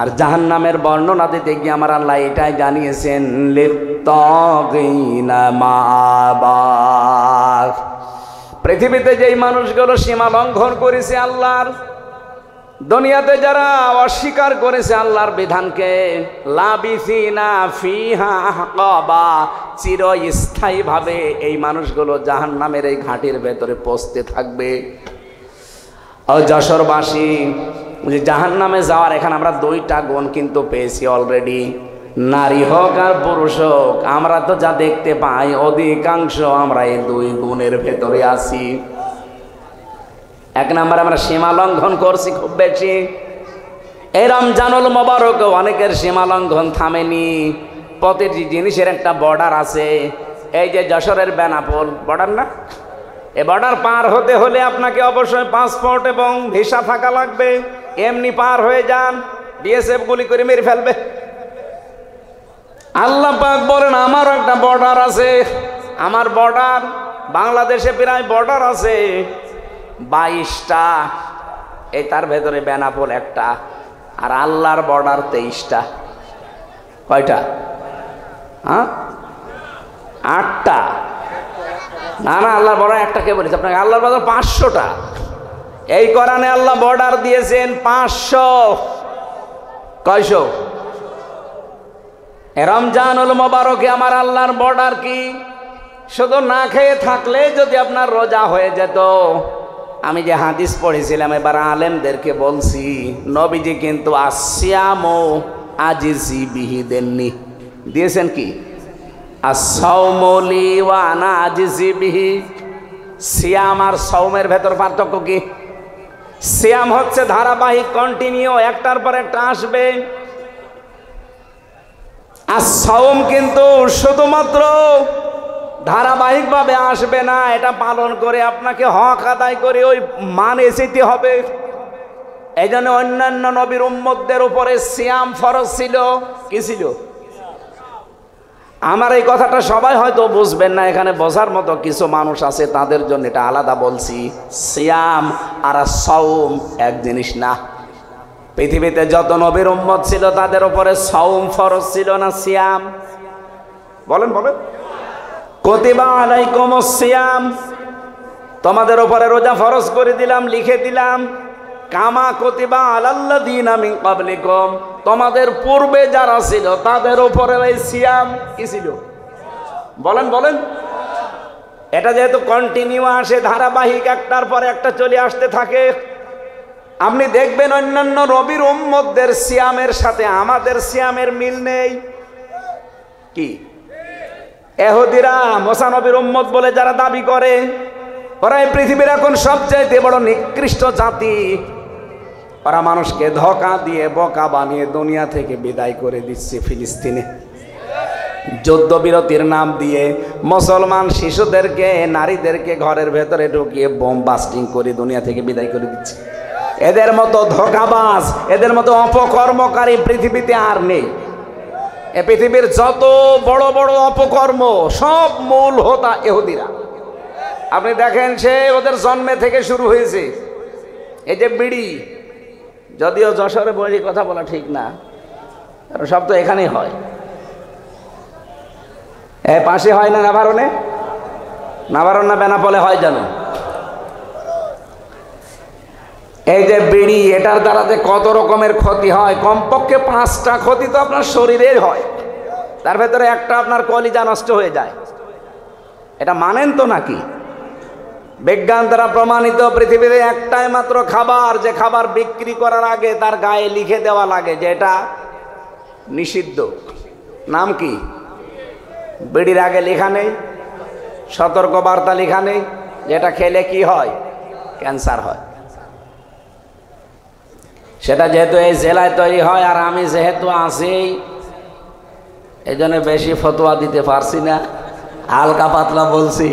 আর জাহান্নামের বর্ণনা দিতে গিয়ে আমার আল্লাহ এটাই জানিয়েছেন লিত্তাগিনা মাআবা। পৃথিবীতে যেই মানুষগুলো সীমা লঙ্ঘন করেছে আল্লাহর, দুনিয়াতে যারা অস্বীকার করেছে আল্লাহর বিধানকে, লাবিসিনা ফিহা আহকাবা, চিরস্থায়ীভাবে এই মানুষগুলো জাহান্নামের এই ঘাটির ভেতরে পৌঁছতে থাকবে। ও যশোরবাসী, জাহান্নামে যাওয়ার এখানে আমরা 2টা গুণ কিন্তু পেয়েছি অলরেডি। নারী হোক আর পুরুষ হোক, আমরা তো যা দেখতে পাই অধিকাংশ আমরা এই 2 গুণের ভেতরে আছি। 1 নম্বরে আমরা সীমা লঙ্ঘন করছি খুব বেশি। এই রমজানুল মোবারক অনেকের সীমা লঙ্ঘন থামেনি। প্রতিটি জিনিসের একটা বর্ডার আছে। এই যে যশোরের বেনাপোল বর্ডার না, এ বর্ডার পার হতে হলে আপনাকে অবশ্যই পাসপোর্ট এবং ভিসা থাকা লাগবে। এমনি পার হয়ে যান, বিএসএফ গুলি করে মেরে ফেলবে। আল্লাহ পাক বলেন আমারও একটা বর্ডার আছে। আমার বর্ডার, বাংলাদেশে প্রায় বর্ডার আছে 22টা। এই তার ভেতরে বেনাপোল একটা, আর আল্লাহর বর্ডার 23টা। কয়টা? হ্যাঁ, 8টা। না না, আল্লাহর বর্ডার একটা কে বলেছে আপনাকে? আল্লাহর বর্ডার 500টা। এই কোরআনে আল্লাহ বর্ডার দিয়েছেন 500। কয়শো? রমজানুল মোবারকে আমার আল্লাহর বর্ডার কি? শুধু না খেয়ে থাকলে যদি আপনার রোজা হয়ে যেত। আমি যে হাদিস পড়েছিলাম, এবার আলেমদেরকে বলছি, নবীজি কিন্তু আসিয়ামো আজিজি বিহি দেননি, দিয়েছেন কি? আসসাউমুলি ওয়া আনা আজিজি বিহি। সিয়াম আর সাওমের ভেতর পার্থক্য কি? সিয়াম হচ্ছে ধারাবাহিক, কন্টিনিউ, একটার পর একটা আসবে। আর সাওম কিন্তু শুধুমাত্র ধারাবাহিকভাবে আসবে না, এটা পালন করে আপনাকে হক আদায় করে ওই মানে যেতে হবে। এই জন্য অন্যান্য নবীর উম্মতদের উপরে সিয়াম ফরজ ছিল। কি ছিল? আমার এই কথাটা সবাই হয়তো বুঝবেন না, এখানে বোঝার মতো কিছু মানুষ আছে, তাদের জন্য এটা আলাদা বলছি। সিয়াম আর সাওম এক জিনিস না। পৃথিবীতে যত নবীর উম্মত ছিল তাদের উপরে সাওম ফরজ ছিল না সিয়াম? বলেন বলেন। কুতিবা আলাইকুমুস সিয়াম, তোমাদের উপরে রোজা ফরজ করে দিলাম, লিখে দিলাম। কামা কুতিবা আলাল্লাযীনা মিন ক্বাবলিকুম, তোমাদের পূর্বে যারা ছিল তাদের উপরে এই সিয়াম কি ছিল? বলেন বলেন। এটা যেহেতু কন্টিনিউ আসে, ধারাবাহিক, একটার পর একটা চলে আসতে থাকে। আপনি দেখবেন অন্যান্য নবীর উম্মতদের সিয়ামের সাথে আমাদের সিয়ামের মিল নেই। কি? ইহুদিরা মুসা নবীর উম্মত বলে যারা দাবি করে, ওরা এই পৃথিবীর এখন সবচাইতে বড় নিকৃষ্ট জাতি। ওরা মানুষকে ধোঁকা দিয়ে বোকা বানিয়ে দুনিয়া থেকে বিদায় করে দিচ্ছে। ফিলিস্তিনে যুদ্ধবিরতির নাম দিয়ে মুসলমান শিশুদেরকে, নারীদেরকে ঘরের ভেতরে ঢুকিয়ে বোম বাস্টিং করে দুনিয়া থেকে বিদায় করে দিচ্ছে। এদের মতো ধোঁকাবাজ, এদের মতো অপকর্মকারী পৃথিবীতে আর নেই। এ পৃথিবীর যত বড় বড় অপকর্ম সব মূল হোতা ইহুদিরা। আপনি দেখেন, সে ওদের জন্মে থেকে শুরু হয়েছে। এই যে বিড়ি, যদিও যশোরে বলি কথা বলা ঠিক না, কারণ সব তো এখানেই হয়। পাশে হয় না নাভারণে? নাভারণ না বেনাপোলে হয় জানো? এই যে বিড়ি, এটার দ্বারা যে কত রকমের ক্ষতি হয়, কমপক্ষে 5টা ক্ষতি তো আপনার শরীরের হয়। তার ভেতরে একটা আপনার কলিজা নষ্ট হয়ে যায়। এটা মানেন তো নাকি? বিজ্ঞান দ্বারা প্রমাণিত পৃথিবীতে একটাই মাত্র খাবার, যে খাবার বিক্রি করার আগে তার গায়ে লিখে দেওয়া লাগে যে এটা নিষিদ্ধ। নাম কি? বিড়ির আগে লেখা নেই, সতর্কবার্তা লেখা নেই, যেটা খেলে কি হয়? ক্যান্সার হয়। সেটা যেহেতু এই জেলায় তৈরি হয়, আর আমি যেহেতু আছি, এই জন্য বেশি ফতোয়া দিতে পারছি না, হালকা পাতলা বলছি।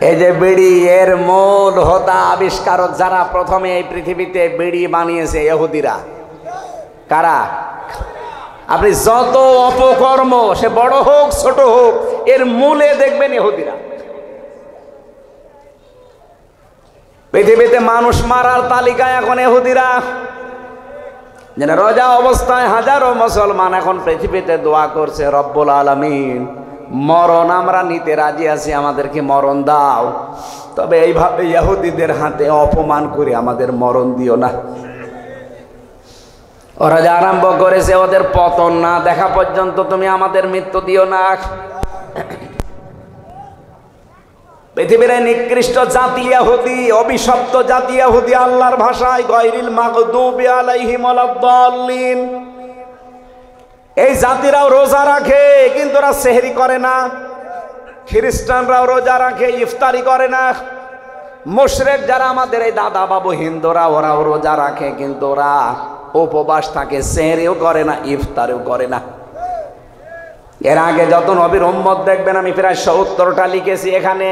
এই যে বিড়ি, এর মূল হোতা, আবিষ্কারক যারা প্রথমে এই পৃথিবীতে বিড়ি বানিয়েছে, ইহুদিরা। কারা? আপনি যত অপকর্ম, সে বড় হোক ছোট হোক, এর মূলে দেখবেন ইহুদিরা। পৃথিবীতে মানুষ মারার তালিকায় এখন ইহুদিরা। যেন রোজা অবস্থায় হাজারো মুসলমান এখন পৃথিবীতে দোয়া করছে, রব্বুল আলামিন, মরণ আমরা নিতে রাজি আছি, আমাদেরকে মরণ দাও, তবে এইভাবে ইহুদিদের হাতে অপমান করে আমাদের মরণ দিও না। ওরা যে আরম্ভ করেছে, ওদের পতন না দেখা পর্যন্ত তুমি আমাদের মৃত্যু দিও না। পৃথিবীর নিকৃষ্ট জাতি ইহুদি, অভিশপ্ত জাতি ইহুদি, আল্লাহর ভাষায় গায়রিল মাগদুবি আলাইহিম ওয়ালাদ-দাল্লিন। এই জাতিরাও রোজা রাখে, কিন্তু ওরা সেহরি করে না। খ্রিস্টানরাও রোজা রাখে, ইফতারি করে না। মুশরিক যারা আমাদের এই দাদা বাবু হিন্দুরা, ওরাও রোজা রাখে, কিন্তু ওরা উপবাস থাকে, সেহরিও করে না, ইফতারিও করে না। এর আগে যত নবীর উম্মত দেখবেন, আমি প্রায় 70টা লিখেছি এখানে।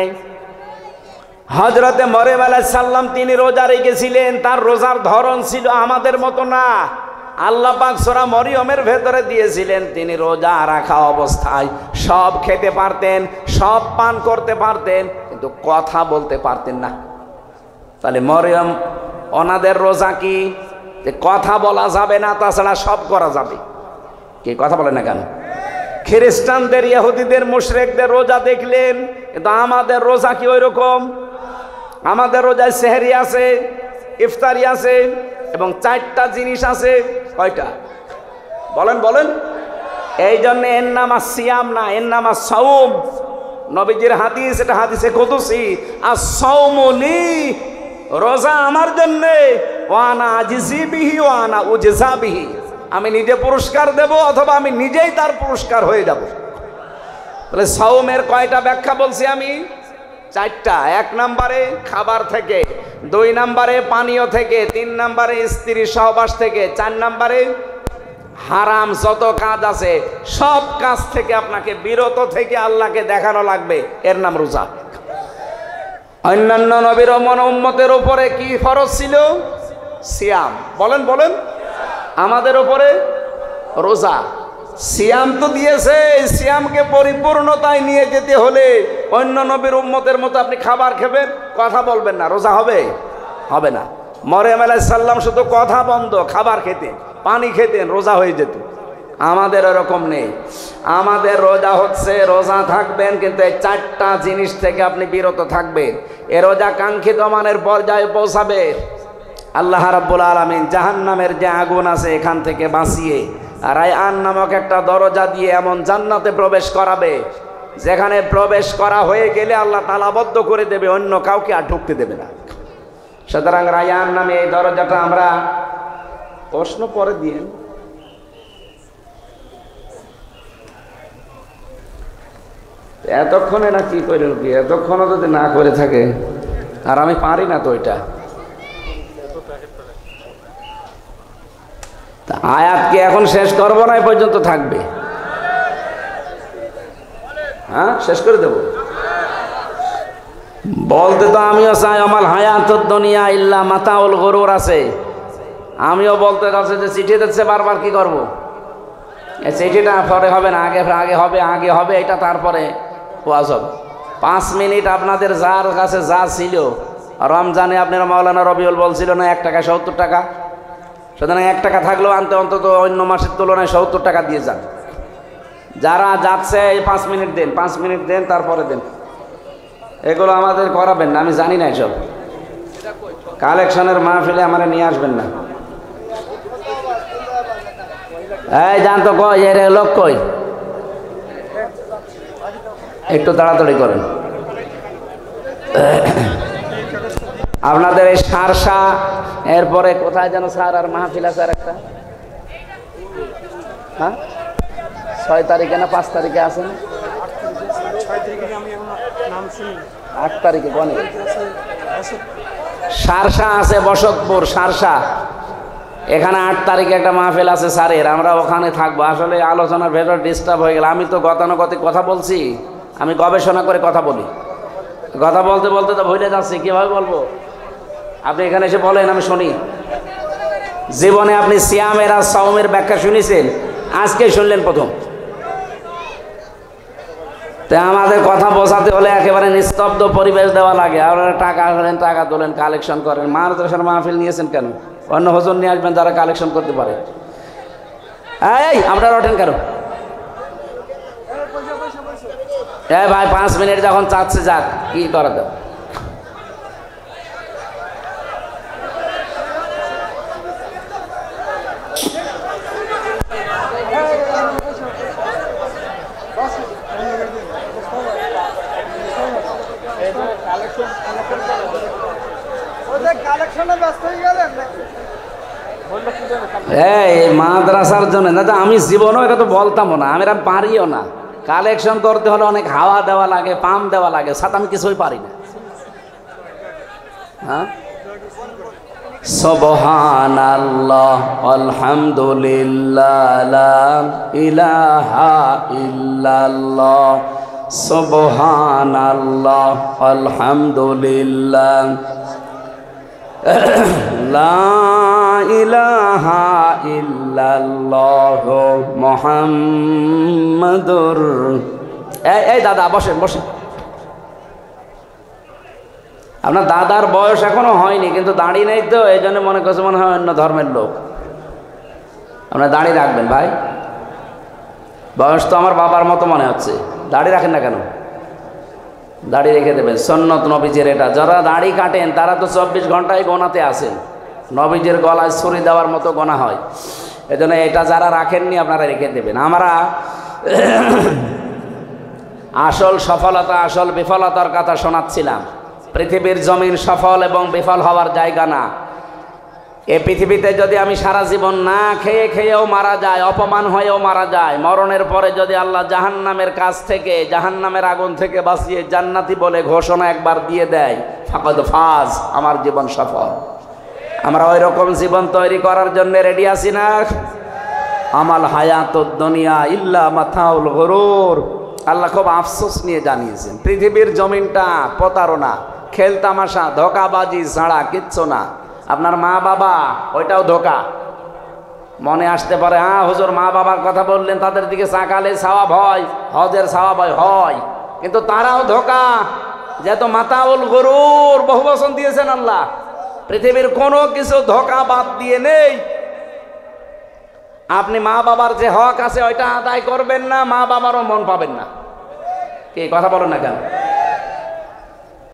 হযরতে মরিয়ম আলাইহিস সালাম, তিনি রোজা রেখেছিলেন, তার রোজার ধরন ছিল আমাদের মতো না। আল্লাহ পাক সূরা মরিয়মের ভেতরে দিয়েছিলেন, তিনি রোজা রাখা অবস্থায় সব খেতে পারতেন, সব পান করতে পারতেন, কিন্তু কথা বলতে পারতেন না। তাহলে মরিয়ম, ওনাদের রোজা কি? যে কথা বলা যাবে না, তাছাড়া সব করা যাবে। কি কথা বলে না কেন? খ্রিস্টানদের, ইহুদিদের, মুশরিকদের রোজা দেখলেন, কিন্তু আমাদের রোজা কি ওই রকম? আমাদের রোজায় সেহরি আছে, ইফতারি আছে এবং 4টা জিনিস আছে। কয়টা বলেন বলেন? এই জন্য এর নাম সিয়াম না, এর নাম সাওম। নবীজির হাদিস, এটা হাদিসে কুদসি, আস-সাওমু লি, রোজা আমার জন্য, ওয়া আনা আজিজি বিহি ওয়া আনা উজজা বিহি, আমি নিজে পুরস্কার দেব অথবা আমি নিজেই তার পুরস্কার হয়ে যাব। তাহলে সাওমের কয়টা ব্যাখ্যা বলছি আমি? 4টা। 1 নম্বরে খাবার থেকে, 2 নম্বরে পানীয় থেকে, 3 নম্বরে স্ত্রী সহবাস থেকে, 4 নম্বরে হারাম যত কাজ আছে সব কাজ থেকে আপনাকে বিরত থেকে আল্লাহকে দেখানো লাগবে, এর নাম রোজা। অন্যান্য নবীর উম্মতের উপরে কি ফরজ ছিল? সিয়াম। বলেন বলেন? আমাদের উপরে রোজা। সিয়াম তো দিয়েছে, সিয়ামকে পরিপূর্ণতায় নিয়ে যেতে হলে অন্য নবীর উম্মতের মতো আপনি খাবার খাবেন, কথা বলবেন না, রোজা হবে? হবে না। মরিয়ম আলাইহিস সালাম শুধু কথা বন্ধ, খাবার খেতেন, পানি খেতেন, রোজা হয়ে যেত। আমাদের এরকম নেই। আমাদের রোজা হচ্ছে, রোজা থাকবেন কিন্তু এই 4টা জিনিস থেকে আপনি বিরত থাকবেন। এ রোজা কাঙ্ক্ষিত মানের পর্যায়ে পৌঁছাবে। আল্লাহ রাব্বুল আলামিন জাহান্নামের যে আগুন আছে এখান থেকে বাঁচিয়ে রায়্যান নামক একটা দরজা দিয়ে এমন জান্নাতে প্রবেশ করাবে, যেখানে প্রবেশ করা হয়ে গেলে আল্লাহ তালাবদ্ধ করে দেবে, অন্য কাউকে আর ঢুকতে দেবে না। সুতরাং রায়্যান নামে এই দরজাটা আমরা, প্রশ্ন পরে দিয়ে, এতক্ষণে না কি করে কি, এতক্ষণও যদি না করে থাকে, আর আমি পারি না তো এটা। আয়াত কি এখন শেষ করবো না, এ পর্যন্ত থাকবে? হ্যাঁ, শেষ করে দেব। বলতে তো আমিও চাই আমাল হায়াতুদ দুনিয়া ইল্লা মাতাউল গুরুর আছে। আমিও বলতে চাচ্ছি যে চিঠি দিচ্ছে বারবার, কি করব? এই চিঠিটা পরে হবে না, আগে আগে হবে, আগে হবে, এটা তারপরে ওয়াজ হবে। 5 মিনিট আপনাদের যার কাছে যা ছিল, রমজানে আপনারা মাওলানা রবিউল বলছিল না 1 টাকা 70 টাকা, সুতরাং 1 টাকা থাকলেও আনতে অন্তত অন্য মাসের তুলনায় 70 টাকা দিয়ে যান। যারা যাচ্ছে এই 5 মিনিট দেন, 5 মিনিট দেন, তারপরে দেন। এগুলো আমাদের করাবেন না, আমি জানি না এসব। কালেকশনের মাহফিলে আমার নিয়ে আসবেন না। এই জান তো কই, এর লোক কই, একটু তাড়াতাড়ি করেন। আপনাদের এই সারসা, এরপরে কোথায় যেন স্যার আর মাহফিল আছে আর একটা, হ্যাঁ 6 তারিখে না 5 তারিখে আছে না? 8 তারিখে কোন সারসা আছে? বসতপুর সারসা, এখানে 8 তারিখে একটা মাহফিল আছে স্যারের, আমরা ওখানে থাকবো। আসলে আলোচনার ভেতর ডিস্টার্ব হয়ে গেল। আমি তো গতানুগতিক কথা বলছি, আমি গবেষণা করে কথা বলি, কথা বলতে বলতে তো ভুলে যাচ্ছি, কীভাবে বলবো? আপনি এখানে এসে বলেন, আমি শুনি। জীবনে আপনি সিয়ামের আর সাওমের ব্যাখ্যা শুনেছেন? আজকে শুনলেন প্রথম। তাই আমাদের কথা বোঝাতে হলে একেবারে নিস্তব্ধ পরিবেশ দেওয়া লাগে। আপনারা টাকা করেন, টাকা তোলেন, কালেকশন করেন। মাদ্রাসার মাহফিল নিয়েছেন কেন? অন্য হুজুর নিয়ে আসবেন যারা কালেকশন করতে পারে। এই আপনারা ওঠেন কেন? এই ভাই 5 মিনিট যখন চাচ্ছে, যাক, কি করা দাও। এই মাদ্রাসার জন্য না, আমি জীবনও এটা তো বলতামও না, আমি পারিও না। কালেকশন করতে হলে অনেক হাওয়া দেওয়া লাগে, পাম্প দেওয়া লাগে, সাথে আমি কিছুই পারি না। হ্যাঁ, সুবহানাল্লাহ আলহামদুলিল্লাহ লা ইলাহা ইল্লাল্লাহ, সুবহানাল্লাহ আলহামদুলিল্লাহ লা ইলাহা ইল্লাল্লাহ মুহাম্মাদুর। এই দাদা বসেন বসেন। আপনার দাদার বয়স এখনো হয়নি, কিন্তু দাড়ি নেই তো, এই জন্য মনে করছে মনে হয় অন্য ধর্মের লোক। আপনার দাড়ি রাখবেন ভাই। বয়স তো আমার বাবার মতো মনে হচ্ছে। দাড়ি রাখেন না কেন? দাড়ি রেখে দেবেন, সুন্নত নবীজির এটা। যারা দাড়ি কাটেন তারা তো 24 ঘন্টায় গোনাতে আসেন, নবীজির গলায় ছুরি দেওয়ার মতো গোনা হয়। এজন্য এটা যারা রাখেননি আপনারা রেখে দেবেন। আমরা আসল সফলতা আসল বিফলতার কথা শোনাচ্ছিলাম। পৃথিবীর জমিন সফল এবং বিফল হওয়ার জায়গা না। এই পৃথিবীতে যদি আমি সারা জীবন না খেয়ে খেয়েও মারা যায়, অপমান হয়েও মারা যায়, মরণের পরে যদি আল্লাহ জাহান্নামের কাছ থেকে, জাহান্নামের আগুন থেকে বাঁচিয়ে জান্নাতি বলে ঘোষণা একবার দিয়ে দেয়, ফাকাদ ফাজ, আমার জীবন সফল। আমরা ওই রকম জীবন তৈরি করার জন্য রেডি আছি না? আমাল হায়াতুদ দুনিয়া ইল্লা মাতাউল গুরুর। আল্লাহ খুব আফসোস নিয়ে জানিয়েছেন, পৃথিবীর জমিনটা প্রতারণা, খেলতামাশা, ধোকাবাজি ছাড়া কিচ্ছু না। আপনার মা বাবা, ওইটাও ধোকা। মনে আসতে পারে, হ্যাঁ হুজুর মা বাবার কথা বললেন, তাদের দিকে সাকালে সওয়াব হয়, হজের সওয়াব হয়, কিন্তু তারাও ধোকা। যেহেতু মাতাউল গুরুর বহু বচন দিয়েছেন আল্লাহ, পৃথিবীর কোনো কিছু ধোকা বাদ দিয়ে নেই। আপনি মা বাবার যে হক আছে ওইটা আদায় করবেন না, মা বাবারও মন পাবেন না। কি কথা বলেন না কেন?